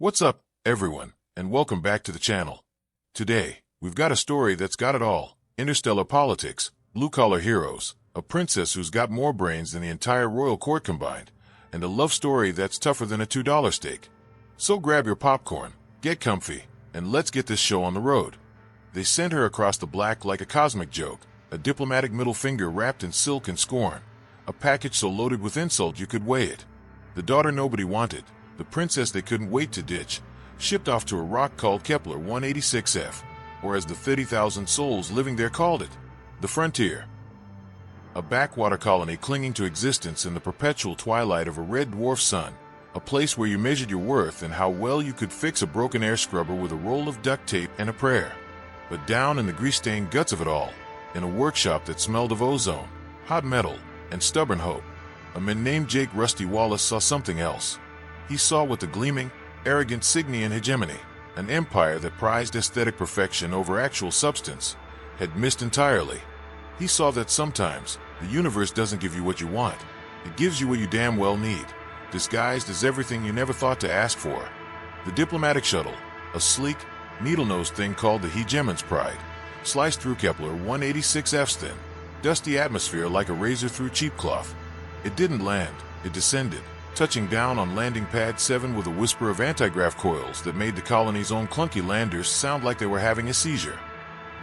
What's up, everyone, and welcome back to the channel. Today, we've got a story that's got it all: interstellar politics, blue-collar heroes, a princess who's got more brains than the entire royal court combined, and a love story that's tougher than a $2 steak. So grab your popcorn, get comfy, and let's get this show on the road. They sent her across the black like a cosmic joke, a diplomatic middle finger wrapped in silk and scorn, a package so loaded with insult you could weigh it. The daughter nobody wanted, the princess they couldn't wait to ditch, shipped off to a rock called Kepler 186f, or as the 30,000 souls living there called it, the frontier. A backwater colony clinging to existence in the perpetual twilight of a red dwarf sun, a place where you measured your worth and how well you could fix a broken air scrubber with a roll of duct tape and a prayer. But down in the grease-stained guts of it all, in a workshop that smelled of ozone, hot metal, and stubborn hope, a man named Jake Rusty Wallace saw something else. He saw what the gleaming, arrogant Cygnian Hegemony, an empire that prized aesthetic perfection over actual substance, had missed entirely. He saw that sometimes, the universe doesn't give you what you want. It gives you what you damn well need, disguised as everything you never thought to ask for. The diplomatic shuttle, a sleek, needle-nosed thing called the Hegemon's Pride, sliced through Kepler 186f's thin, dusty atmosphere like a razor through cheap cloth. It didn't land, it descended, touching down on landing pad 7 with a whisper of anti-grav coils that made the colony's own clunky landers sound like they were having a seizure.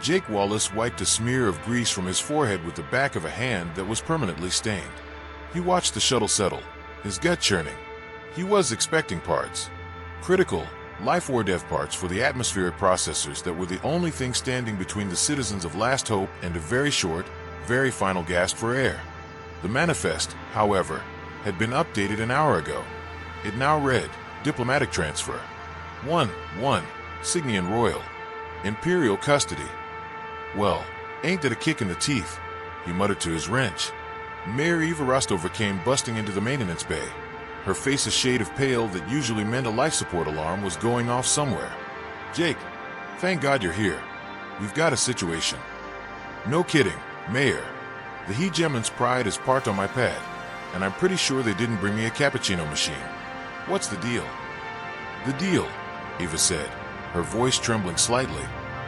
Jake Wallace wiped a smear of grease from his forehead with the back of a hand that was permanently stained. He watched the shuttle settle, his gut churning. He was expecting parts. Critical, life-or-death parts for the atmospheric processors that were the only thing standing between the citizens of Last Hope and a very short, very final gasp for air. The manifest, however, had been updated an hour ago. It now read, Diplomatic Transfer. 1. Cygnian Royal. Imperial Custody. Well, ain't that a kick in the teeth, he muttered to his wrench. Mayor Eva Rostova came busting into the maintenance bay. Her face a shade of pale that usually meant a life support alarm was going off somewhere. Jake, thank God you're here. We've got a situation. No kidding, Mayor. The Hegemon's Pride is parked on my pad, and I'm pretty sure they didn't bring me a cappuccino machine. What's the deal? The deal, Eva said, her voice trembling slightly,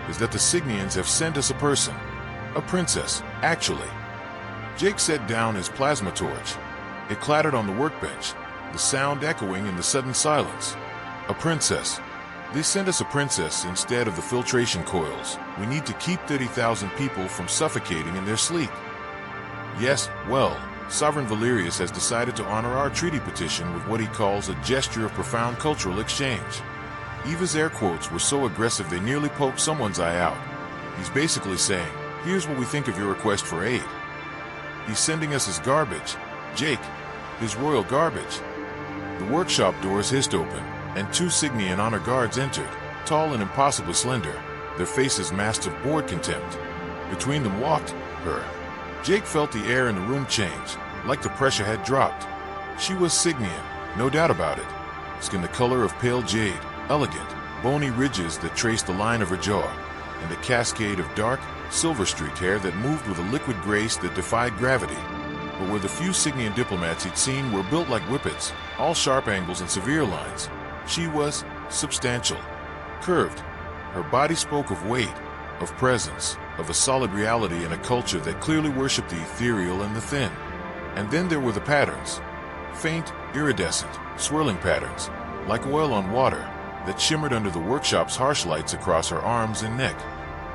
is that the Cygnians have sent us a person. A princess, actually. Jake set down his plasma torch. It clattered on the workbench, the sound echoing in the sudden silence. A princess. They sent us a princess instead of the filtration coils. We need to keep 30,000 people from suffocating in their sleep. Yes, well, Sovereign Valerius has decided to honor our treaty petition with what he calls a gesture of profound cultural exchange. Eva's air quotes were so aggressive they nearly poked someone's eye out. He's basically saying, here's what we think of your request for aid. He's sending us his garbage, Jake, his royal garbage. The workshop doors hissed open, and 2 Cygnian honor guards entered, tall and impossibly slender, their faces masked of bored contempt. Between them walked her. Jake felt the air in the room change, like the pressure had dropped. She was Cygnian, no doubt about it. Skin the color of pale jade, elegant, bony ridges that traced the line of her jaw, and a cascade of dark, silver-streaked hair that moved with a liquid grace that defied gravity. But where the few Cygnian diplomats he'd seen were built like whippets, all sharp angles and severe lines, she was substantial, curved. Her body spoke of weight, of presence, of a solid reality in a culture that clearly worshipped the ethereal and the thin. And then there were the patterns. Faint, iridescent, swirling patterns, like oil on water, that shimmered under the workshop's harsh lights across her arms and neck.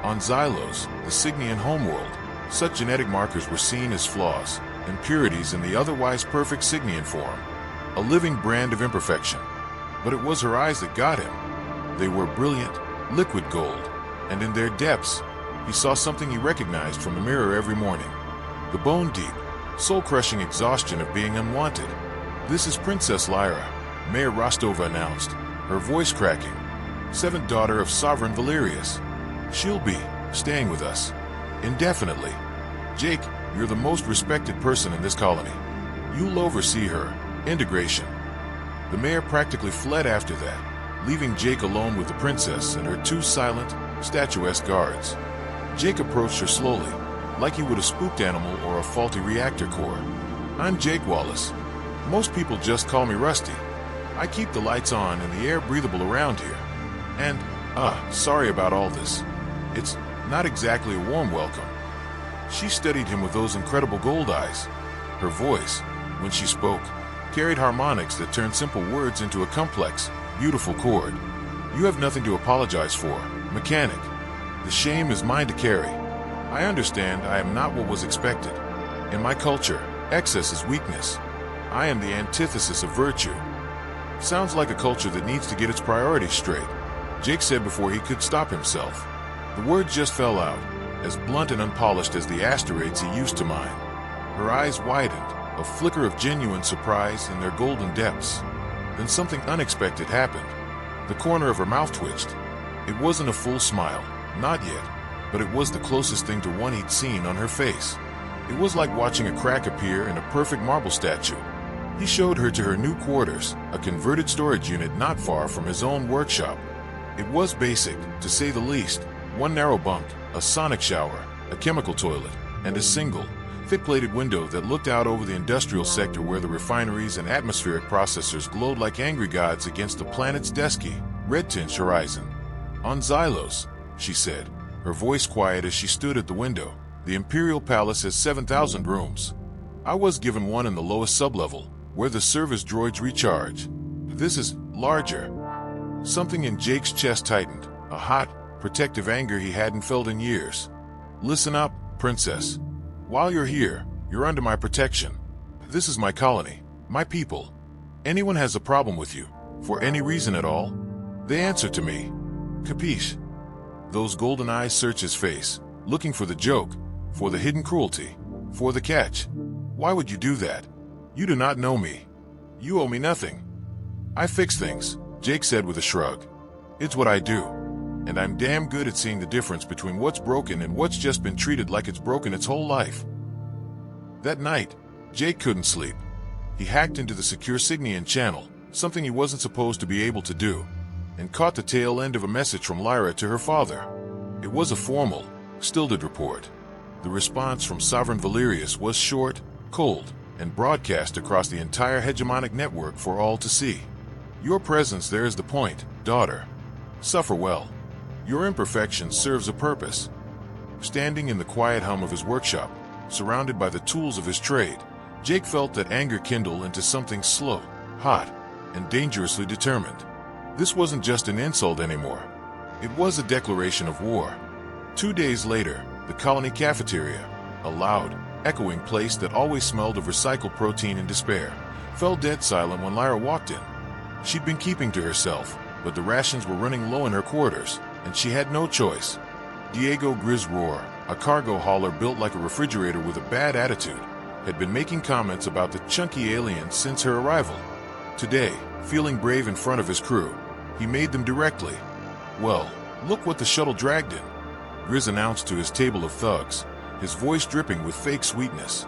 On Xylos, the Cygnian homeworld, such genetic markers were seen as flaws, impurities in the otherwise perfect Cygnian form. A living brand of imperfection. But it was her eyes that got him. They were brilliant, liquid gold, and in their depths, he saw something he recognized from the mirror every morning. The bone-deep, soul-crushing exhaustion of being unwanted. This is Princess Lyra, Mayor Rostova announced, her voice cracking. 7th daughter of Sovereign Valerius. She'll be staying with us indefinitely. Jake, you're the most respected person in this colony. You'll oversee her integration. The mayor practically fled after that, leaving Jake alone with the princess and her 2 silent, statuesque guards. Jake approached her slowly, like he would a spooked animal or a faulty reactor core. I'm Jake Wallace. Most people just call me Rusty. I keep the lights on and the air breathable around here. And, sorry about all this. It's not exactly a warm welcome." She studied him with those incredible gold eyes. Her voice, when she spoke, carried harmonics that turned simple words into a complex, beautiful chord. "You have nothing to apologize for, mechanic. The shame is mine to carry. I understand I am not what was expected. In my culture, excess is weakness. I am the antithesis of virtue." "Sounds like a culture that needs to get its priorities straight," Jake said before he could stop himself. The words just fell out, as blunt and unpolished as the asteroids he used to mine. Her eyes widened, a flicker of genuine surprise in their golden depths. Then something unexpected happened. The corner of her mouth twitched. It wasn't a full smile, not yet, but it was the closest thing to one he'd seen on her face. It was like watching a crack appear in a perfect marble statue. He showed her to her new quarters, a converted storage unit not far from his own workshop. It was basic, to say the least. One narrow bunk, a sonic shower, a chemical toilet, and a single, thick-plated window that looked out over the industrial sector where the refineries and atmospheric processors glowed like angry gods against the planet's dusky, red-tinged horizon. "On Xylos," she said, her voice quiet as she stood at the window. "The Imperial Palace has 7,000 rooms. I was given one in the lowest sublevel, where the service droids recharge. This is larger." Something in Jake's chest tightened, a hot, protective anger he hadn't felt in years. "Listen up, princess. While you're here, you're under my protection. This is my colony, my people. Anyone has a problem with you, for any reason at all, they answer to me. Capiche?" Those golden eyes searched his face, looking for the joke, for the hidden cruelty, for the catch. "Why would you do that? You do not know me. You owe me nothing." "I fix things," Jake said with a shrug. "It's what I do. And I'm damn good at seeing the difference between what's broken and what's just been treated like it's broken its whole life." That night, Jake couldn't sleep. He hacked into the secure Cygnian channel, something he wasn't supposed to be able to do, and caught the tail end of a message from Lyra to her father. It was a formal, stilded report. The response from Sovereign Valerius was short, cold, and broadcast across the entire hegemonic network for all to see. "Your presence there is the point, daughter. Suffer well. Your imperfection serves a purpose." Standing in the quiet hum of his workshop, surrounded by the tools of his trade, Jake felt that anger kindle into something slow, hot, and dangerously determined. This wasn't just an insult anymore. It was a declaration of war. 2 days later, the colony cafeteria, a loud, echoing place that always smelled of recycled protein and despair, fell dead silent when Lyra walked in. She'd been keeping to herself, but the rations were running low in her quarters, and she had no choice. Diego Grizz Roar, a cargo hauler built like a refrigerator with a bad attitude, had been making comments about the chunky alien since her arrival. Today, feeling brave in front of his crew, he made them directly. "Well, look what the shuttle dragged in," Grizz announced to his table of thugs, his voice dripping with fake sweetness.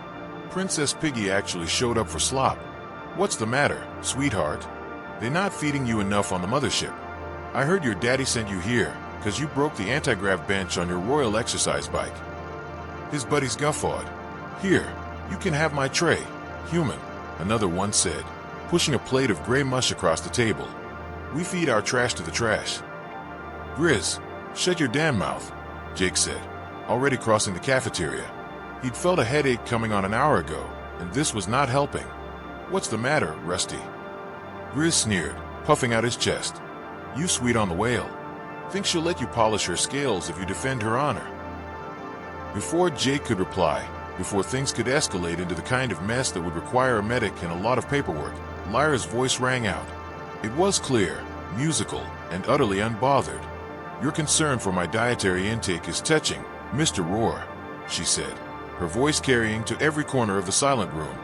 "Princess Piggy actually showed up for slop. What's the matter, sweetheart? They not feeding you enough on the mothership? I heard your daddy sent you here, 'cause you broke the anti-grav bench on your royal exercise bike." His buddies guffawed. "Here, you can have my tray, human," another one said, pushing a plate of gray mush across the table. "We feed our trash to the trash." "Grizz, shut your damn mouth," Jake said, already crossing the cafeteria. He'd felt a headache coming on an hour ago, and this was not helping. "What's the matter, Rusty?" Grizz sneered, puffing out his chest. "You sweet on the whale. Think she'll let you polish her scales if you defend her honor?" Before Jake could reply, before things could escalate into the kind of mess that would require a medic and a lot of paperwork, Lyra's voice rang out. It was clear, musical, and utterly unbothered. "Your concern for my dietary intake is touching, Mr. Roar," she said, her voice carrying to every corner of the silent room.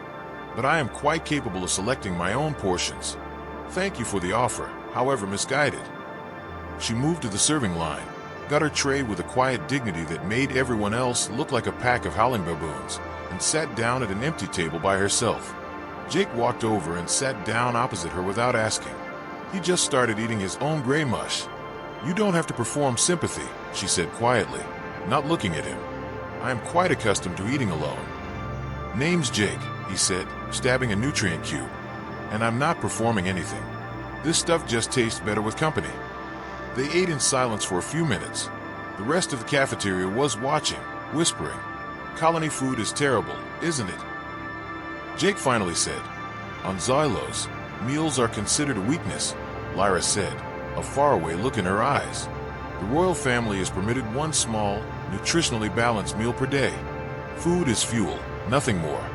"But I am quite capable of selecting my own portions. Thank you for the offer, however misguided." She moved to the serving line, got her tray with a quiet dignity that made everyone else look like a pack of howling baboons, and sat down at an empty table by herself. Jake walked over and sat down opposite her without asking. He just started eating his own gray mush. "You don't have to perform sympathy," she said quietly, not looking at him. "I am quite accustomed to eating alone." "Name's Jake," he said, stabbing a nutrient cube. "And I'm not performing anything. This stuff just tastes better with company. They ate in silence for a few minutes. The rest of the cafeteria was watching, whispering, "Colony food is terrible, isn't it?" Jake finally said, "On Xylos, meals are considered a weakness," Lyra said, a faraway look in her eyes. "The royal family is permitted one small, nutritionally balanced meal per day. Food is fuel, nothing more.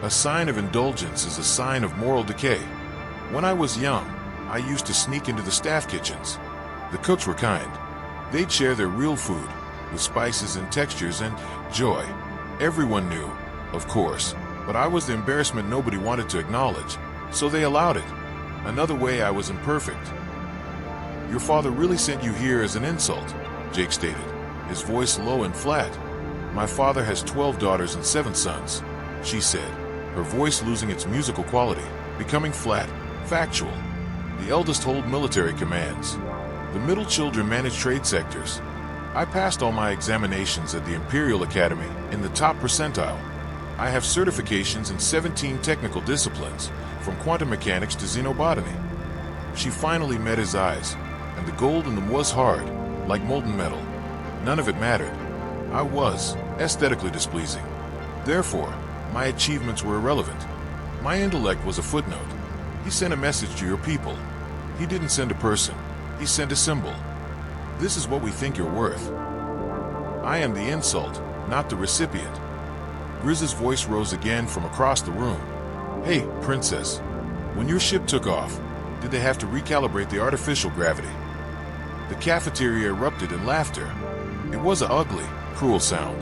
A sign of indulgence is a sign of moral decay. When I was young, I used to sneak into the staff kitchens. The cooks were kind. They'd share their real food, with spices and textures and joy. Everyone knew, of course, but I was the embarrassment nobody wanted to acknowledge, so they allowed it. Another way I was imperfect." "Your father really sent you here as an insult," Jake stated, his voice low and flat. "My father has 12 daughters and 7 sons," she said, her voice losing its musical quality, becoming flat, factual. "The eldest hold military commands. The middle children manage trade sectors. I passed all my examinations at the Imperial Academy in the top percentile. I have certifications in 17 technical disciplines, from quantum mechanics to xenobotany." She finally met his eyes, and the gold in them was hard, like molten metal. None of it mattered. I was aesthetically displeasing. Therefore, my achievements were irrelevant. My intellect was a footnote. He sent a message to your people. He didn't send a person. He sent a symbol. This is what we think you're worth. I am the insult, not the recipient. Grizz's voice rose again from across the room. "Hey, princess, when your ship took off, did they have to recalibrate the artificial gravity?" The cafeteria erupted in laughter. It was an ugly, cruel sound.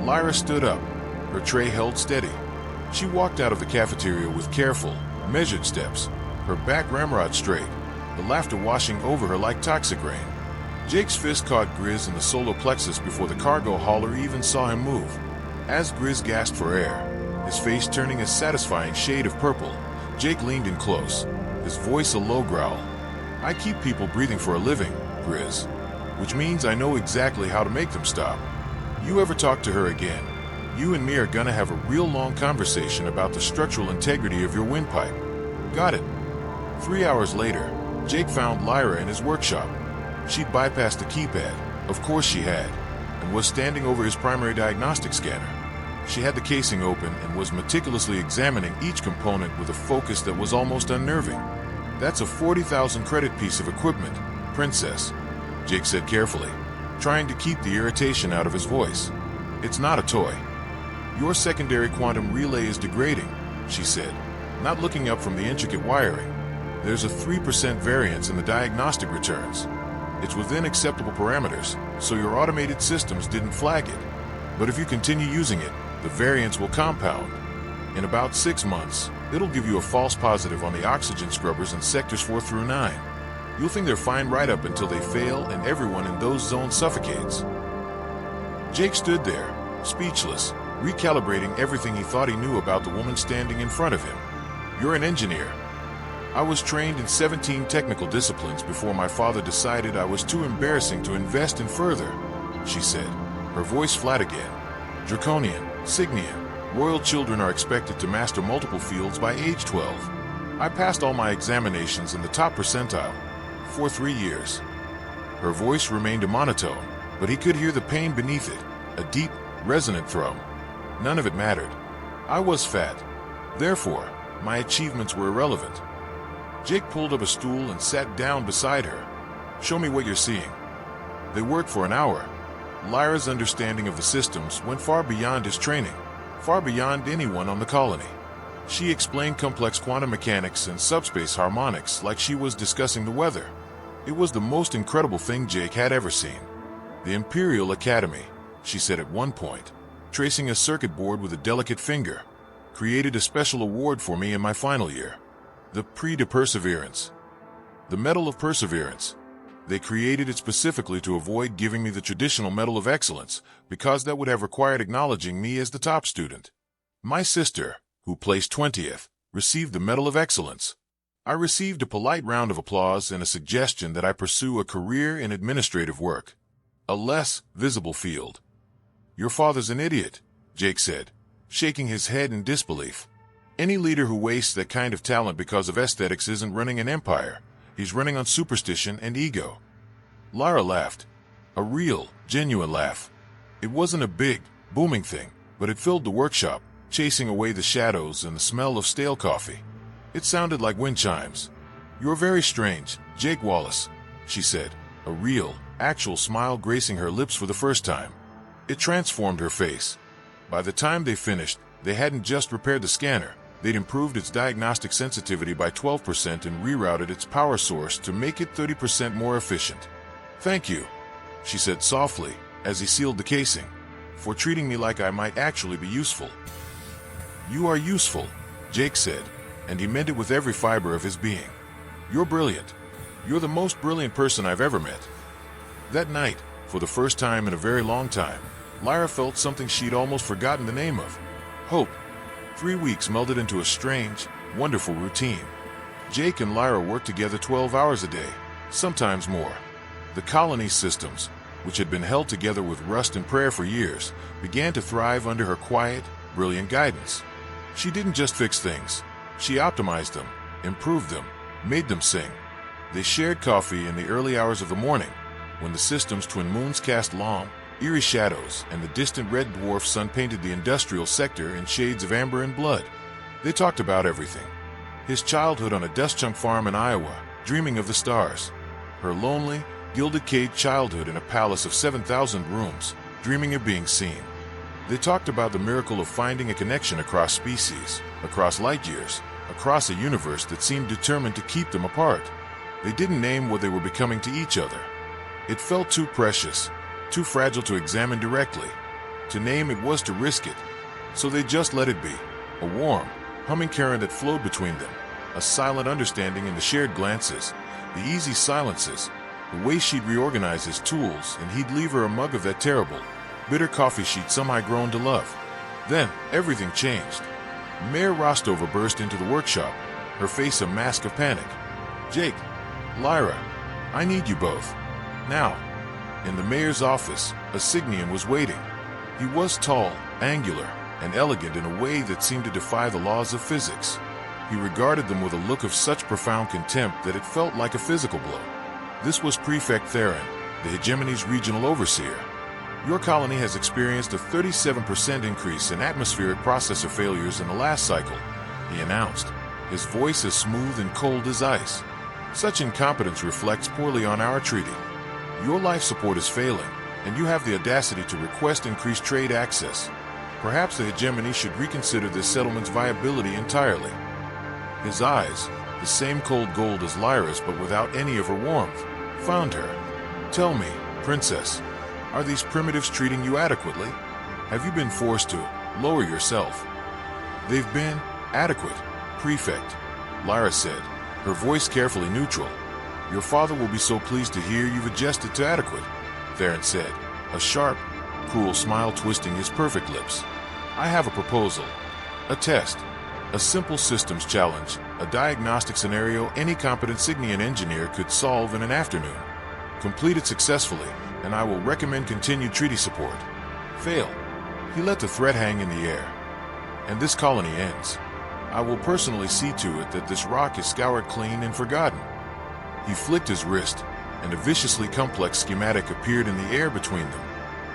Lyra stood up, her tray held steady. She walked out of the cafeteria with careful, measured steps, her back ramrod straight, the laughter washing over her like toxic rain. Jake's fist caught Grizz in the solar plexus before the cargo hauler even saw him move. As Grizz gasped for air, his face turning a satisfying shade of purple, Jake leaned in close, his voice a low growl. "I keep people breathing for a living, Grizz, which means I know exactly how to make them stop. You ever talk to her again, you and me are gonna have a real long conversation about the structural integrity of your windpipe." "Got it." 3 hours later, Jake found Lyra in his workshop. She'd bypassed the keypad, of course she had, and was standing over his primary diagnostic scanner. She had the casing open and was meticulously examining each component with a focus that was almost unnerving. "That's a 40,000 credit piece of equipment, princess," Jake said carefully, trying to keep the irritation out of his voice. "It's not a toy." "Your secondary quantum relay is degrading," she said, not looking up from the intricate wiring. "There's a 3% variance in the diagnostic returns. It's within acceptable parameters, so your automated systems didn't flag it. But if you continue using it, the variance will compound. In about 6 months, it'll give you a false positive on the oxygen scrubbers in sectors 4 through 9. You'll think they're fine right up until they fail and everyone in those zones suffocates." Jake stood there, speechless, recalibrating everything he thought he knew about the woman standing in front of him. "You're an engineer." "I was trained in 17 technical disciplines before my father decided I was too embarrassing to invest in further," she said, her voice flat again. "Draconian, Cygnian, royal children are expected to master multiple fields by age 12. I passed all my examinations in the top percentile, for 3 years." Her voice remained a monotone, but he could hear the pain beneath it, a deep, resonant thrum. None of it mattered. I was fat. Therefore, my achievements were irrelevant. Jake pulled up a stool and sat down beside her. "Show me what you're seeing." They worked for an hour. Lyra's understanding of the systems went far beyond his training, far beyond anyone on the colony. She explained complex quantum mechanics and subspace harmonics like she was discussing the weather. It was the most incredible thing Jake had ever seen. "The Imperial Academy," she said at one point, tracing a circuit board with a delicate finger, "created a special award for me in my final year. The Prix de Perseverance. The Medal of Perseverance. They created it specifically to avoid giving me the traditional Medal of Excellence, because that would have required acknowledging me as the top student. My sister, who placed 20th, received the Medal of Excellence. I received a polite round of applause and a suggestion that I pursue a career in administrative work, a less visible field." "Your father's an idiot," Jake said, shaking his head in disbelief. "Any leader who wastes that kind of talent because of aesthetics isn't running an empire, He's running on superstition and ego." Lyra laughed. A real, genuine laugh. It wasn't a big, booming thing, but it filled the workshop, chasing away the shadows and the smell of stale coffee. It sounded like wind chimes. "You're very strange, Jake Wallace," she said, a real, actual smile gracing her lips for the first time. It transformed her face. By the time they finished, they hadn't just repaired the scanner, they'd improved its diagnostic sensitivity by 12% and rerouted its power source to make it 30% more efficient. "Thank you," she said softly, as he sealed the casing, "for treating me like I might actually be useful." "You are useful," Jake said, and he meant it with every fiber of his being. "You're brilliant. You're the most brilliant person I've ever met." That night, for the first time in a very long time, Lyra felt something she'd almost forgotten the name of: hope. 3 weeks melded into a strange, wonderful routine. Jake and Lyra worked together 12 hours a day, sometimes more. The colony's systems, which had been held together with rust and prayer for years, began to thrive under her quiet, brilliant guidance. She didn't just fix things. She optimized them, improved them, made them sing. They shared coffee in the early hours of the morning, when the system's twin moons cast long, eerie shadows and the distant red dwarf sun painted the industrial sector in shades of amber and blood. They talked about everything. His childhood on a dust chunk farm in Iowa, dreaming of the stars. Her lonely, gilded-caged childhood in a palace of 7,000 rooms, dreaming of being seen. They talked about the miracle of finding a connection across species, across light years, across a universe that seemed determined to keep them apart. They didn't name what they were becoming to each other. It felt too precious, too fragile to examine directly. To name it was to risk it. So they just let it be. A warm, humming current that flowed between them. A silent understanding in the shared glances, the easy silences, the way she'd reorganize his tools and he'd leave her a mug of that terrible, bitter coffee she'd somehow grown to love. Then, everything changed. Mayor Rostover burst into the workshop, her face a mask of panic. "Jake, Lyra, I need you both. Now." In the mayor's office, a Cygnian was waiting. He was tall, angular, and elegant in a way that seemed to defy the laws of physics. He regarded them with a look of such profound contempt that it felt like a physical blow. This was Prefect Theron, the Hegemony's regional overseer. "Your colony has experienced a 37% increase in atmospheric processor failures in the last cycle," he announced, his voice as smooth and cold as ice. "Such incompetence reflects poorly on our treaty. Your life support is failing, and you have the audacity to request increased trade access. Perhaps the Hegemony should reconsider this settlement's viability entirely." His eyes, the same cold gold as Lyra's but without any of her warmth, found her. "Tell me, Princess, are these primitives treating you adequately? Have you been forced to lower yourself?" "They've been adequate, Prefect," Lyra said, her voice carefully neutral. "Your father will be so pleased to hear you've adjusted to adequate," Theron said, a sharp, cruel smile twisting his perfect lips. "I have a proposal. A test. A simple systems challenge, a diagnostic scenario any competent Cygnian engineer could solve in an afternoon. Complete it successfully, and I will recommend continued treaty support. Fail. He let the threat hang in the air. And this colony ends. I will personally see to it that this rock is scoured clean and forgotten." He flicked his wrist, and a viciously complex schematic appeared in the air between them.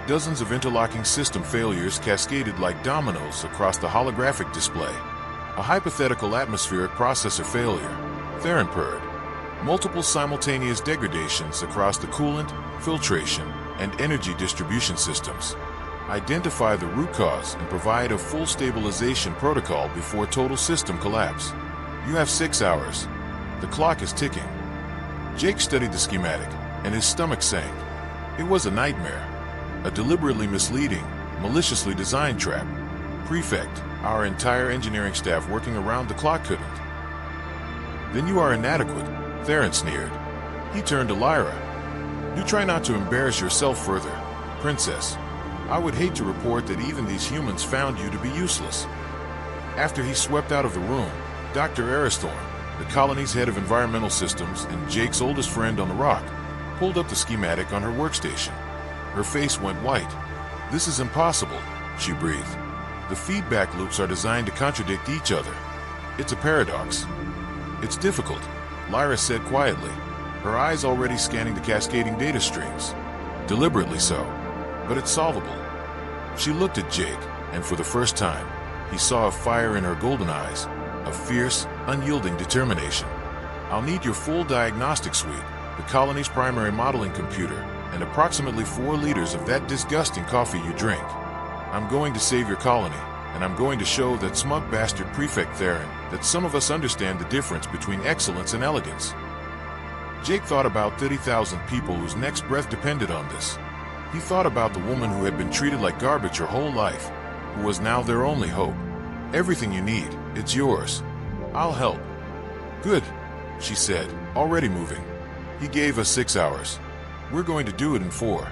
Dozens of interlocking system failures cascaded like dominoes across the holographic display. A hypothetical atmospheric processor failure, Theron purred. Multiple simultaneous degradations across the coolant, filtration, and energy distribution systems. Identify the root cause and provide a full stabilization protocol before total system collapse. You have 6 hours. The clock is ticking. Jake studied the schematic, and his stomach sank. It was a nightmare. A deliberately misleading, maliciously designed trap. Prefect, our entire engineering staff working around the clock couldn't. "Then you are inadequate," Theron sneered. He turned to Lyra. "You try not to embarrass yourself further, Princess. I would hate to report that even these humans found you to be useless." After he swept out of the room, Dr. Aristhorn, the colony's head of environmental systems and Jake's oldest friend on the rock, pulled up the schematic on her workstation. Her face went white. "This is impossible," she breathed. "The feedback loops are designed to contradict each other. It's a paradox." "It's difficult," Lyra said quietly, her eyes already scanning the cascading data streams. Deliberately so, but it's solvable. She looked at Jake, and for the first time, he saw a fire in her golden eyes, a fierce, unyielding determination. I'll need your full diagnostic suite, the colony's primary modeling computer, and approximately 4 liters of that disgusting coffee you drink. I'm going to save your colony, and I'm going to show that smug bastard Prefect Theron that some of us understand the difference between excellence and elegance. Jake thought about 30,000 people whose next breath depended on this. He thought about the woman who had been treated like garbage her whole life, who was now their only hope. Everything you need, it's yours. I'll help. Good, she said, already moving. He gave us 6 hours. We're going to do it in 4.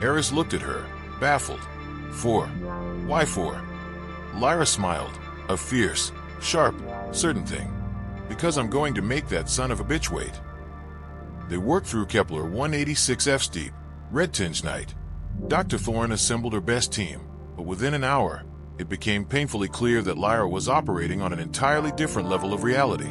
Eris looked at her, baffled. 4? Why 4? Lyra smiled, a fierce, sharp, certain thing. Because I'm going to make that son of a bitch wait. They worked through Kepler 186F steep, red-tinged night. Dr. Thorne assembled her best team, but within an hour, it became painfully clear that Lyra was operating on an entirely different level of reality.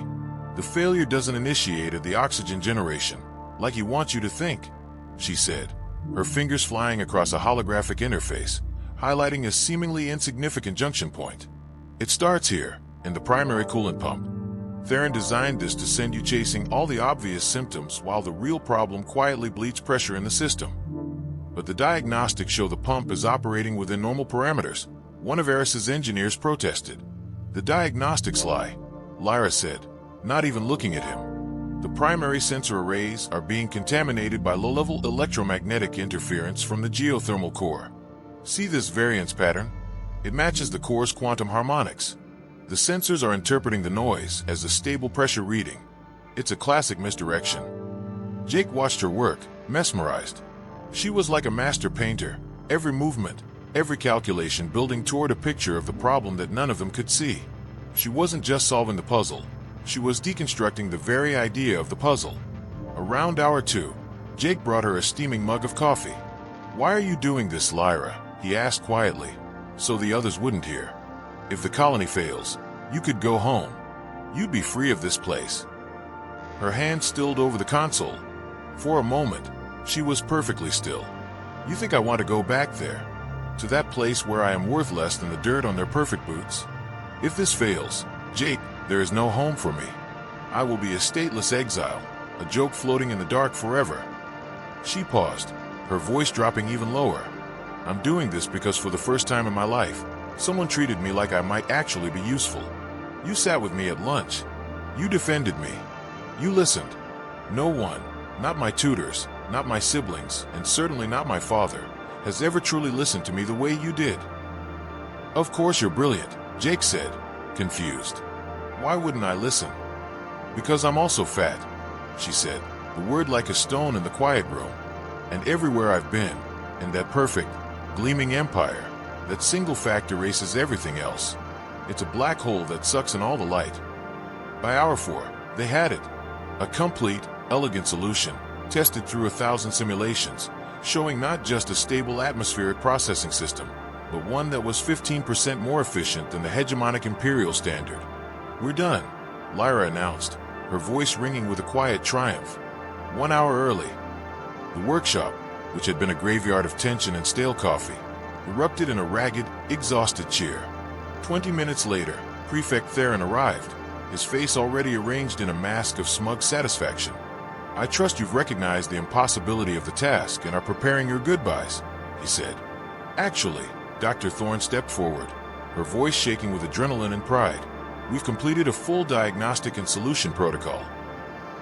The failure doesn't initiate at the oxygen generation, like he wants you to think, she said, her fingers flying across a holographic interface, highlighting a seemingly insignificant junction point. It starts here, in the primary coolant pump. Theron designed this to send you chasing all the obvious symptoms while the real problem quietly bleeds pressure in the system. But the diagnostics show the pump is operating within normal parameters. One of Eris's engineers protested. The diagnostics lie, Lyra said, not even looking at him. The primary sensor arrays are being contaminated by low-level electromagnetic interference from the geothermal core. See this variance pattern? It matches the core's quantum harmonics. The sensors are interpreting the noise as a stable pressure reading. It's a classic misdirection. Jake watched her work, mesmerized. She was like a master painter, every movement, every calculation building toward a picture of the problem that none of them could see. She wasn't just solving the puzzle, she was deconstructing the very idea of the puzzle. Around hour 2, Jake brought her a steaming mug of coffee. "Why are you doing this, Lyra?" he asked quietly, so the others wouldn't hear. "If the colony fails, you could go home. You'd be free of this place." Her hand stilled over the console. For a moment, she was perfectly still. "You think I want to go back there? To that place where I am worth less than the dirt on their perfect boots? If this fails, Jake, there is no home for me. I will be a stateless exile, a joke floating in the dark forever." She paused, her voice dropping even lower. "I'm doing this because for the first time in my life, someone treated me like I might actually be useful. You sat with me at lunch. You defended me. You listened. No one, not my tutors, not my siblings, and certainly not my father, has ever truly listened to me the way you did." "Of course you're brilliant," Jake said, confused. "Why wouldn't I listen?" "Because I'm also fat," she said, the word like a stone in the quiet room. "And everywhere I've been, in that perfect, gleaming empire, that single fact erases everything else. It's a black hole that sucks in all the light." By hour 4, they had it. A complete, elegant solution, tested through 1,000 simulations, showing not just a stable atmospheric processing system, but one that was 15% more efficient than the hegemonic imperial standard. "We're done," Lyra announced, her voice ringing with a quiet triumph. 1 hour early. The workshop, which had been a graveyard of tension and stale coffee, erupted in a ragged, exhausted cheer. 20 minutes later, Prefect Theron arrived, his face already arranged in a mask of smug satisfaction. "I trust you've recognized the impossibility of the task and are preparing your goodbyes," he said. "Actually," Dr. Thorne stepped forward, her voice shaking with adrenaline and pride, "we've completed a full diagnostic and solution protocol."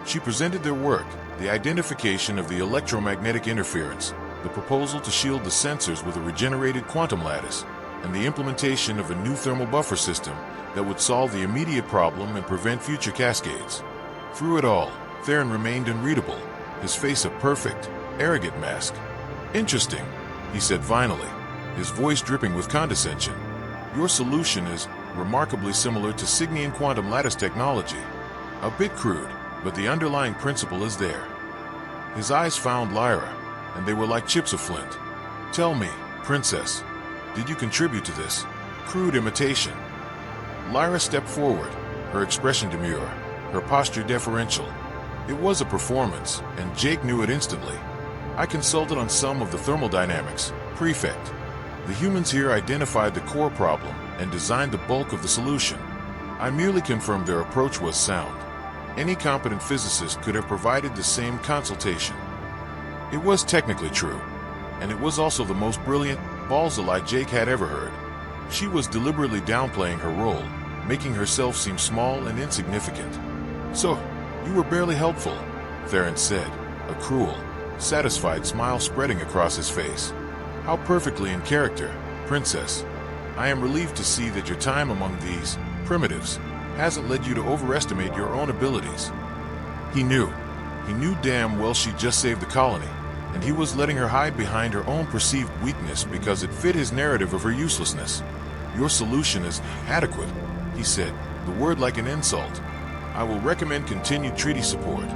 She presented their work, the identification of the electromagnetic interference, the proposal to shield the sensors with a regenerated quantum lattice, and the implementation of a new thermal buffer system that would solve the immediate problem and prevent future cascades. Through it all, Theron remained unreadable, his face a perfect, arrogant mask. "Interesting," he said finally, his voice dripping with condescension. "Your solution is remarkably similar to Cygnian quantum lattice technology. A bit crude, but the underlying principle is there." His eyes found Lyra, and they were like chips of flint. "Tell me, Princess, did you contribute to this crude imitation?" Lyra stepped forward, her expression demure, her posture deferential. It was a performance, and Jake knew it instantly. I consulted on some of the thermodynamics, Prefect. The humans here identified the core problem and designed the bulk of the solution. I merely confirmed their approach was sound. Any competent physicist could have provided the same consultation. It was technically true, and it was also the most brilliant balls-a-lie Jake had ever heard. She was deliberately downplaying her role, making herself seem small and insignificant. "So, you were barely helpful," Theron said, a cruel, satisfied smile spreading across his face. "How perfectly in character, Princess. I am relieved to see that your time among these primitives hasn't led you to overestimate your own abilities." He knew damn well she just saved the colony, and he was letting her hide behind her own perceived weakness because it fit his narrative of her uselessness. "Your solution is adequate," he said, the word like an insult. "I will recommend continued treaty support."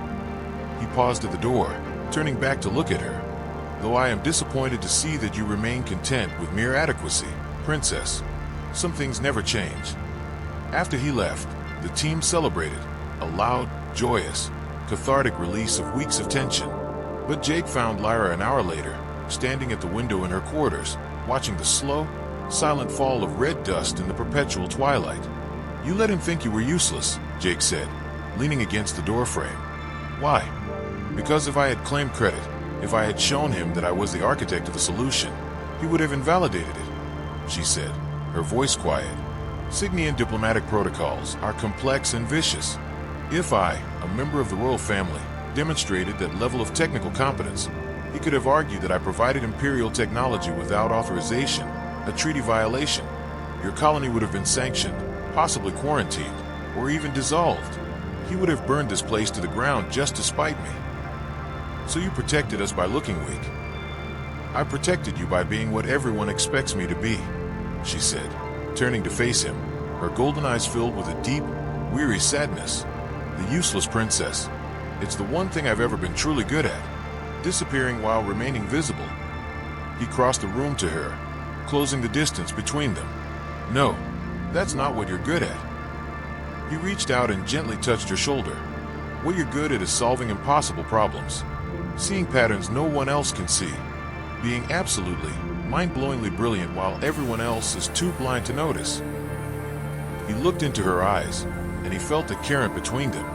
He paused at the door, turning back to look at her. "Though I am disappointed to see that you remain content with mere adequacy, Princess. Some things never change." After he left, the team celebrated, a loud, joyous, cathartic release of weeks of tension. But Jake found Lyra an hour later, standing at the window in her quarters, watching the slow, silent fall of red dust in the perpetual twilight. "You let him think you were useless," Jake said, leaning against the doorframe. "Why?" "Because if I had claimed credit, if I had shown him that I was the architect of the solution, he would have invalidated it," she said, her voice quiet. "Cygnian diplomatic protocols are complex and vicious. If I, a member of the royal family, demonstrated that level of technical competence, he could have argued that I provided imperial technology without authorization, a treaty violation. Your colony would have been sanctioned, possibly quarantined, or even dissolved. He would have burned this place to the ground just to spite me. So you protected us by looking weak." "I protected you by being what everyone expects me to be," she said, turning to face him, her golden eyes filled with a deep, weary sadness. "The useless princess. It's the one thing I've ever been truly good at, disappearing while remaining visible." He crossed the room to her, closing the distance between them. "No, that's not what you're good at." He reached out and gently touched her shoulder. "What you're good at is solving impossible problems, seeing patterns no one else can see, being absolutely, mind-blowingly brilliant while everyone else is too blind to notice." He looked into her eyes, and he felt the current between them,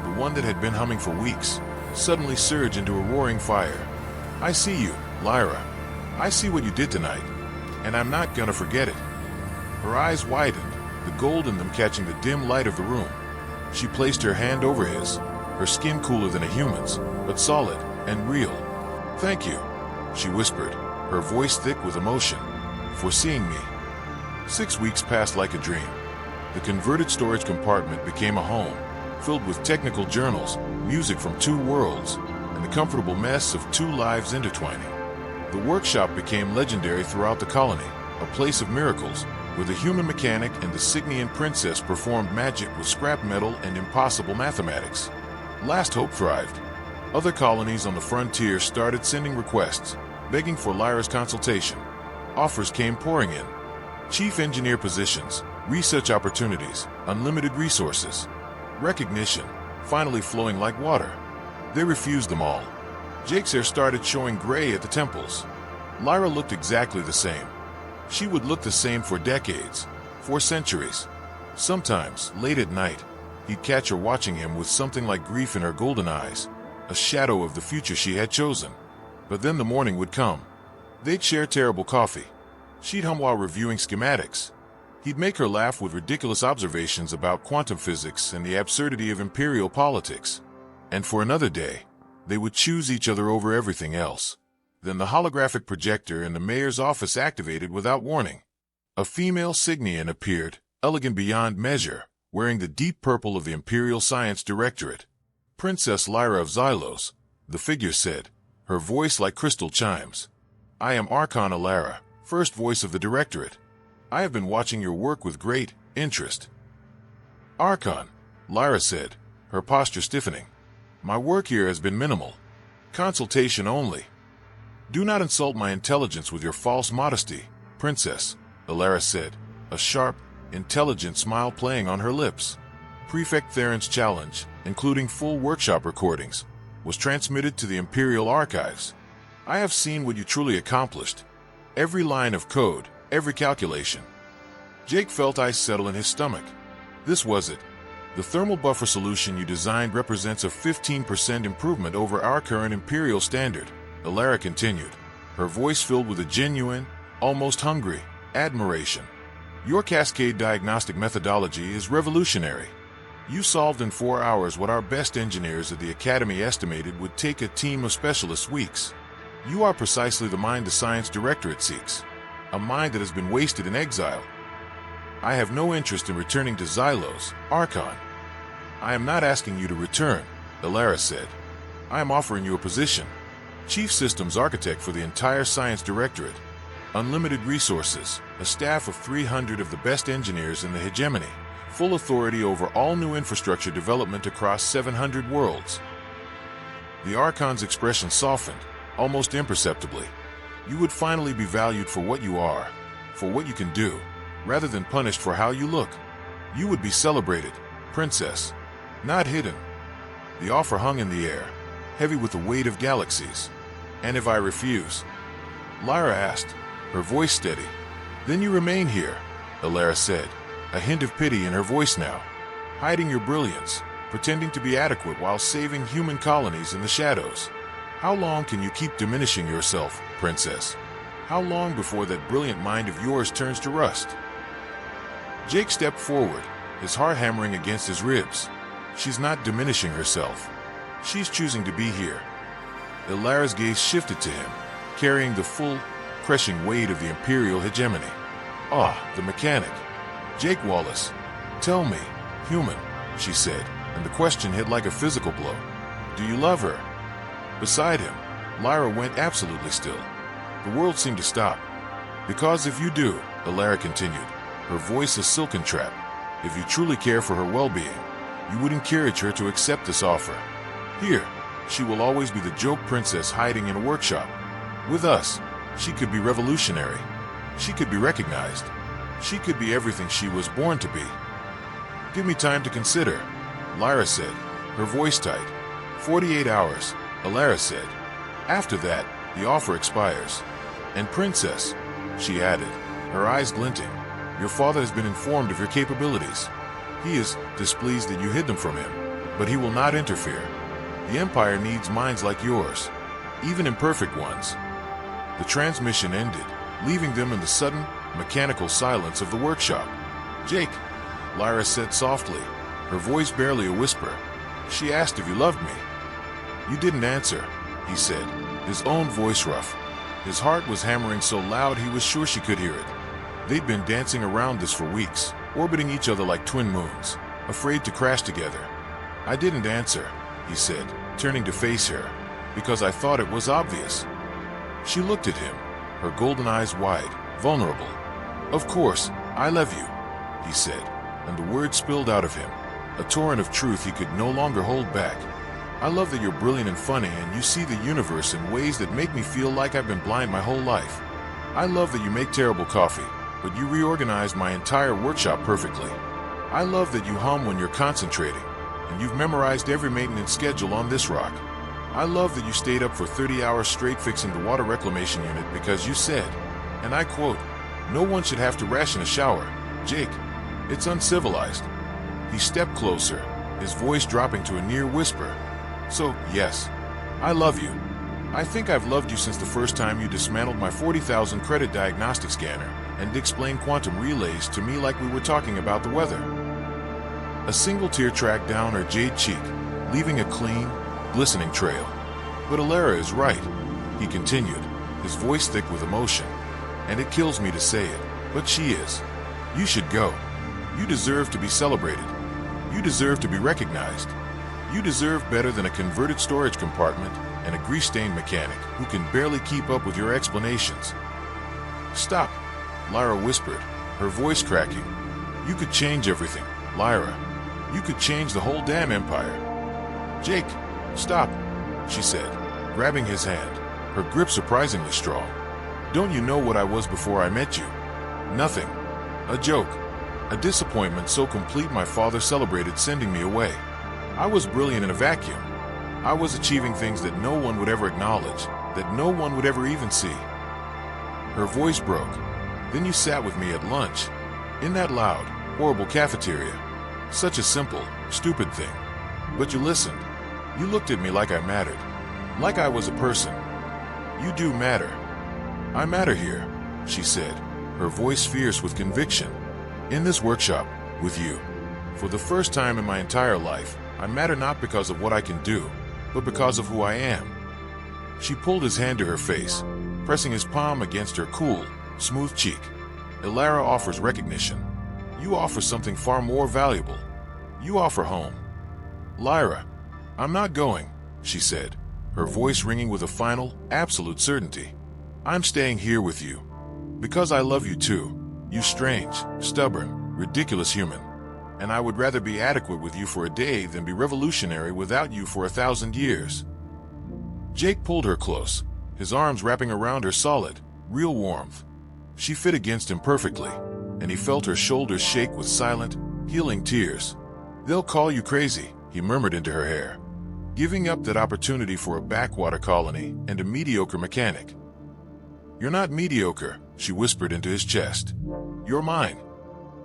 the one that had been humming for weeks, suddenly surge into a roaring fire. "I see you, Lyra. I see what you did tonight, and I'm not gonna forget it." Her eyes widened, the gold in them catching the dim light of the room. She placed her hand over his, her skin cooler than a human's, but solid and real. "Thank you," she whispered, her voice thick with emotion, "for seeing me." 6 weeks passed like a dream. The converted storage compartment became a home, filled with technical journals, music from 2 worlds, and the comfortable mess of 2 lives intertwining. The workshop became legendary throughout the colony, a place of miracles, where the human mechanic and the Cygnian princess performed magic with scrap metal and impossible mathematics. Last hope thrived. Other colonies on the frontier started sending requests, begging for Lyra's consultation. Offers came pouring in. Chief engineer positions, research opportunities, unlimited resources, recognition, finally flowing like water. They refused them all. Jake's hair started showing gray at the temples. Lyra looked exactly the same. She would look the same for decades, for centuries. Sometimes, late at night, he'd catch her watching him with something like grief in her golden eyes, a shadow of the future she had chosen. But then the morning would come. They'd share terrible coffee. She'd hum while reviewing schematics. He'd make her laugh with ridiculous observations about quantum physics and the absurdity of imperial politics. And for another day, they would choose each other over everything else. Then the holographic projector in the mayor's office activated without warning. A female Cygnian appeared, elegant beyond measure, wearing the deep purple of the Imperial Science Directorate. "Princess Lyra of Xylos," the figure said, her voice like crystal chimes. "I am Archon Lyra, first voice of the Directorate. I have been watching your work with great interest." "Archon," Lyra said, her posture stiffening. "My work here has been minimal. Consultation only." "Do not insult my intelligence with your false modesty, Princess," Lyra said, a sharp, intelligent smile playing on her lips. Prefect Theron's challenge, including full workshop recordings, was transmitted to the Imperial Archives. I have seen what you truly accomplished. Every line of code, every calculation. Jake felt ice settle in his stomach. This was it. The thermal buffer solution you designed represents a 15% improvement over our current Imperial standard, Lyra continued, her voice filled with a genuine, almost hungry, admiration. Your cascade diagnostic methodology is revolutionary. You solved in 4 hours what our best engineers at the Academy estimated would take a team of specialists weeks. You are precisely the mind the Science Directorate seeks, a mind that has been wasted in exile. I have no interest in returning to Xylos, Archon. I am not asking you to return, Lyra said. I am offering you a position. Chief Systems Architect for the entire Science Directorate. Unlimited resources, a staff of 300 of the best engineers in the Hegemony, full authority over all new infrastructure development across 700 worlds. The Archon's expression softened, almost imperceptibly. You would finally be valued for what you are, for what you can do, rather than punished for how you look. You would be celebrated, Princess, not hidden. The offer hung in the air, heavy with the weight of galaxies. And if I refuse? Lyra asked, her voice steady. Then you remain here, Lyra said, a hint of pity in her voice now, hiding your brilliance, pretending to be adequate while saving human colonies in the shadows. How long can you keep diminishing yourself, Princess? How long before that brilliant mind of yours turns to rust? Jake stepped forward, his heart hammering against his ribs. She's not diminishing herself. She's choosing to be here. Lyra's gaze shifted to him, carrying the full, crushing weight of the Imperial Hegemony. Ah, the mechanic. Jake Wallace. Tell me, human, she said, and the question hit like a physical blow. Do you love her? Beside him, Lyra went absolutely still. The world seemed to stop. Because if you do, Lyra continued, her voice a silken trap, if you truly care for her well-being, you would encourage her to accept this offer. Here, she will always be the joke princess hiding in a workshop. With us, she could be revolutionary. She could be recognized. She could be everything she was born to be. Give me time to consider, Lyra said, her voice tight. 48 hours, Lyra said. After that, the offer expires. And Princess, she added, her eyes glinting, your father has been informed of your capabilities. He is displeased that you hid them from him, but he will not interfere. The Empire needs minds like yours, even imperfect ones. The transmission ended, leaving them in the sudden, mechanical silence of the workshop. Jake, Lyra said softly, her voice barely a whisper. She asked if you loved me. You didn't answer, he said, his own voice rough. His heart was hammering so loud he was sure she could hear it. They'd been dancing around this for weeks, orbiting each other like twin moons, afraid to crash together. I didn't answer, he said, turning to face her, because I thought it was obvious. She looked at him, her golden eyes wide, vulnerable. Of course, I love you, he said, and the words spilled out of him, a torrent of truth he could no longer hold back. I love that you're brilliant and funny and you see the universe in ways that make me feel like I've been blind my whole life. I love that you make terrible coffee, but you reorganized my entire workshop perfectly. I love that you hum when you're concentrating, and you've memorized every maintenance schedule on this rock. I love that you stayed up for 30 hours straight fixing the water reclamation unit because you said, and I quote, no one should have to ration a shower. Jake, it's uncivilized. He stepped closer, his voice dropping to a near whisper. So, yes, I love you. I think I've loved you since the first time you dismantled my 40,000 credit diagnostic scanner and explained quantum relays to me like we were talking about the weather. A single tear tracked down her jade cheek, leaving a clean, glistening trail. But Lyra is right, he continued, his voice thick with emotion. And it kills me to say it, but she is. You should go. You deserve to be celebrated. You deserve to be recognized. You deserve better than a converted storage compartment and a grease-stained mechanic who can barely keep up with your explanations. Stop, Lyra whispered, her voice cracking. You could change everything, Lyra. You could change the whole damn empire. Jake, stop, she said, grabbing his hand, her grip surprisingly strong. Don't you know what I was before I met you? Nothing. A joke. A disappointment so complete my father celebrated sending me away. I was brilliant in a vacuum. I was achieving things that no one would ever acknowledge, that no one would ever even see. Her voice broke. Then you sat with me at lunch, in that loud, horrible cafeteria. Such a simple, stupid thing. But you listened. You looked at me like I mattered, like I was a person. You do matter. I matter here, she said, her voice fierce with conviction. In this workshop, with you. For the first time in my entire life, I matter not because of what I can do, but because of who I am. She pulled his hand to her face, pressing his palm against her cool, smooth cheek. Lyra offers recognition. You offer something far more valuable. You offer home. Lyra, I'm not going, she said, her voice ringing with a final, absolute certainty. I'm staying here with you. Because I love you too, you strange, stubborn, ridiculous human. And I would rather be adequate with you for a day than be revolutionary without you for 1,000 years. Jake pulled her close, his arms wrapping around her solid, real warmth. She fit against him perfectly, and he felt her shoulders shake with silent, healing tears. They'll call you crazy, he murmured into her hair. Giving up that opportunity for a backwater colony and a mediocre mechanic. You're not mediocre, she whispered into his chest. You're mine.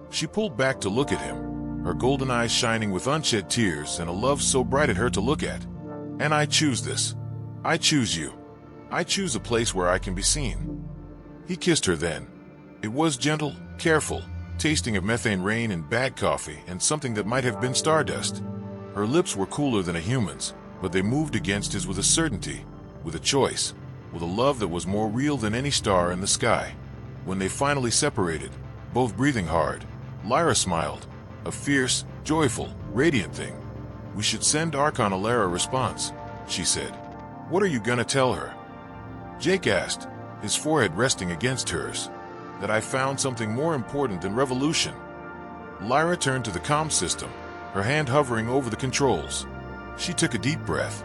She pulled back to look at him, her golden eyes shining with unshed tears and a love so bright at her to look at. And I choose this. I choose you. I choose a place where I can be seen. He kissed her then. It was gentle, careful, tasting of methane rain and bad coffee and something that might have been stardust. Her lips were cooler than a human's, but they moved against his with a certainty, with a choice, with a love that was more real than any star in the sky. When they finally separated, both breathing hard, Lyra smiled, a fierce, joyful, radiant thing. We should send Archon Lyra a response, she said. What are you gonna tell her? Jake asked, his forehead resting against hers. That I found something more important than revolution. Lyra turned to the comm system, her hand hovering over the controls. She took a deep breath.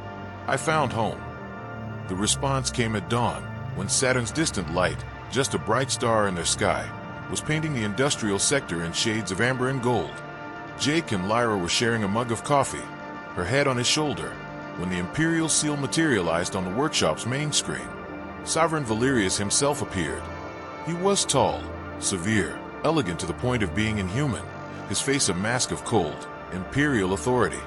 I found home. The response came at dawn, when Saturn's distant light, just a bright star in their sky, was painting the industrial sector in shades of amber and gold. Jake and Lyra were sharing a mug of coffee, her head on his shoulder, when the Imperial seal materialized on the workshop's main screen. Sovereign Valerius himself appeared. He was tall, severe, elegant to the point of being inhuman, his face a mask of cold, imperial authority.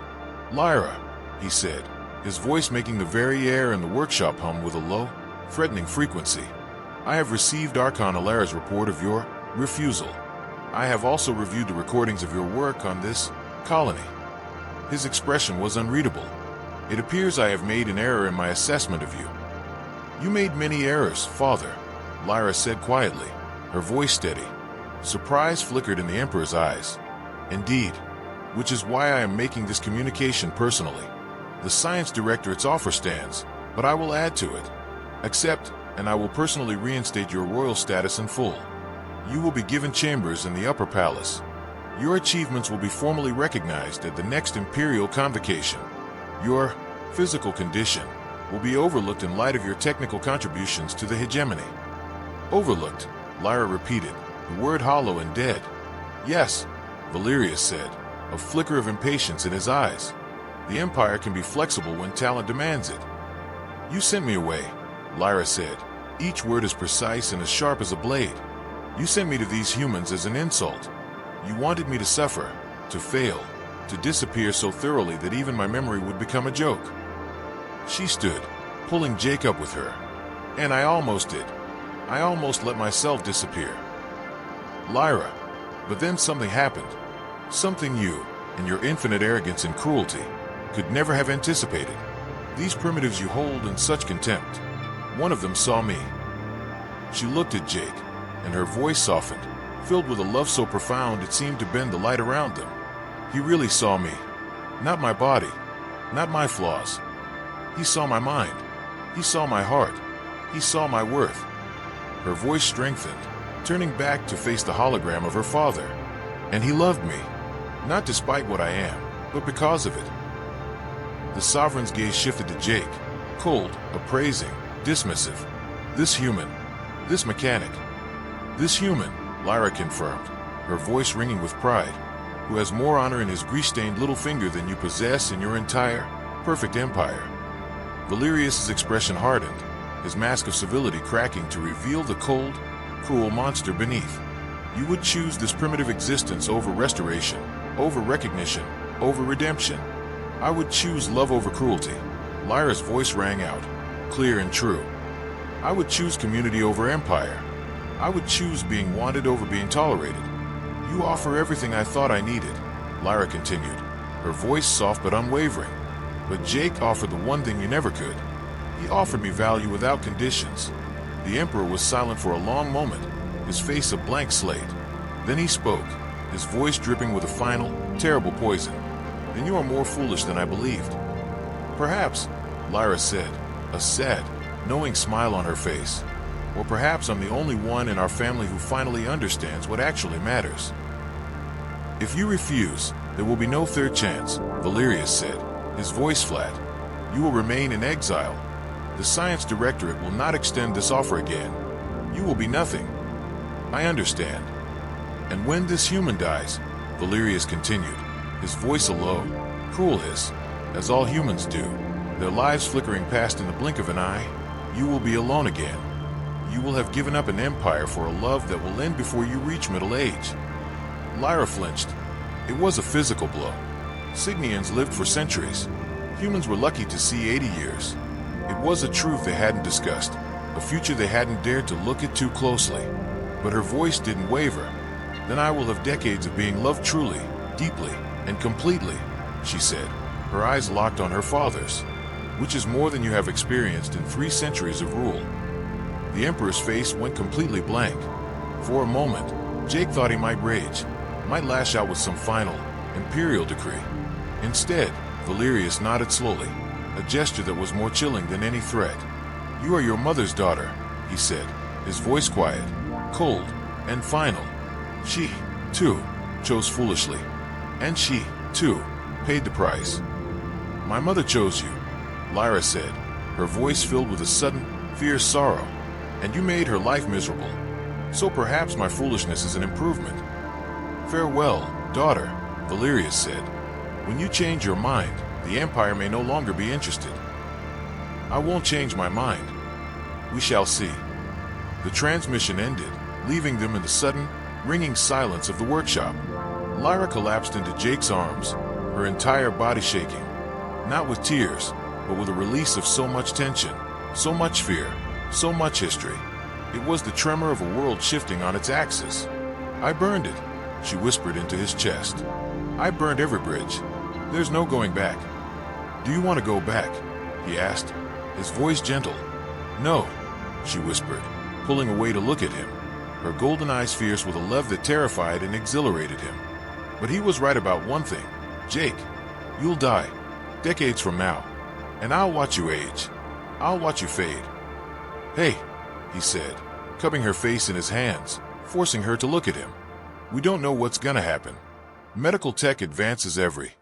Lyra, he said, his voice making the very air in the workshop hum with a low, threatening frequency. I have received Archon Lyra's report of your refusal. I have also reviewed the recordings of your work on this colony. His expression was unreadable. It appears I have made an error in my assessment of you. You made many errors, Father, Lyra said quietly, her voice steady. Surprise flickered in the Emperor's eyes. Indeed, which is why I am making this communication personally. The Science Directorate's offer stands, but I will add to it. Accept, and I will personally reinstate your royal status in full. You will be given chambers in the Upper Palace. Your achievements will be formally recognized at the next Imperial Convocation. Your physical condition will be overlooked in light of your technical contributions to the hegemony. Overlooked, Lyra repeated, the word hollow and dead. Yes, Valerius said, a flicker of impatience in his eyes. The Empire can be flexible when talent demands it. You sent me away, Lyra said, each word as precise and as sharp as a blade. You sent me to these humans as an insult. You wanted me to suffer, to fail, to disappear so thoroughly that even my memory would become a joke. She stood, pulling Jake up with her. And I almost did. I almost let myself disappear. Lyra, but then something happened. Something you, in your infinite arrogance and cruelty, could never have anticipated. These primitives you hold in such contempt. One of them saw me. She looked at Jake, and her voice softened, filled with a love so profound it seemed to bend the light around them. He really saw me. Not my body, not my flaws. He saw my mind. He saw my heart. He saw my worth. Her voice strengthened, turning back to face the hologram of her father. And he loved me, not despite what I am, but because of it. The Sovereign's gaze shifted to Jake, cold, appraising, dismissive. This human, this mechanic, this human, Lyra confirmed, her voice ringing with pride. Who has more honor in his grease-stained little finger than you possess in your entire, perfect empire? Valerius's expression hardened, his mask of civility cracking to reveal the cold, cruel monster beneath. You would choose this primitive existence over restoration, over recognition, over redemption. I would choose love over cruelty. Lyra's voice rang out, clear and true. I would choose community over empire. I would choose being wanted over being tolerated. You offer everything I thought I needed, Lyra continued, her voice soft but unwavering. But Jake offered the one thing you never could. He offered me value without conditions. The Emperor was silent for a long moment, his face a blank slate. Then he spoke, his voice dripping with a final, terrible poison. Then you are more foolish than I believed. Perhaps, Lyra said, a sad, knowing smile on her face. Or perhaps I'm the only one in our family who finally understands what actually matters. If you refuse, there will be no third chance, Valerius said, his voice flat. You will remain in exile. The Science Directorate will not extend this offer again. You will be nothing. I understand. And when this human dies, Valerius continued, his voice a low, cruel hiss, as all humans do, their lives flickering past in the blink of an eye, you will be alone again. You will have given up an empire for a love that will end before you reach middle age. Lyra flinched. It was a physical blow. Cygnians lived for centuries. Humans were lucky to see 80 years. It was a truth they hadn't discussed, a future they hadn't dared to look at too closely. But her voice didn't waver. Then I will have decades of being loved truly, deeply, and completely, she said, her eyes locked on her father's, which is more than you have experienced in 3 centuries of rule. The Emperor's face went completely blank. For a moment, Jake thought he might rage, might lash out with some final, imperial decree. Instead, Valerius nodded slowly, a gesture that was more chilling than any threat. You are your mother's daughter, he said, his voice quiet, cold, and final. She, too, chose foolishly. And she, too, paid the price. My mother chose you, Lyra said, her voice filled with a sudden, fierce sorrow. And you made her life miserable. So perhaps my foolishness is an improvement. Farewell, daughter, Valerius said. When you change your mind, the Empire may no longer be interested. I won't change my mind. We shall see. The transmission ended, leaving them in the sudden, ringing silence of the workshop. Lyra collapsed into Jake's arms, her entire body shaking. Not with tears, but with a release of so much tension, so much fear, so much history. It was the tremor of a world shifting on its axis. I burned it, she whispered into his chest. I burned every bridge. There's no going back. Do you want to go back? He asked, his voice gentle. No, she whispered, pulling away to look at him, her golden eyes fierce with a love that terrified and exhilarated him. But he was right about one thing. Jake, you'll die, decades from now, and I'll watch you age. I'll watch you fade. Hey, he said, cupping her face in his hands, forcing her to look at him. We don't know what's gonna happen. Medical tech advances every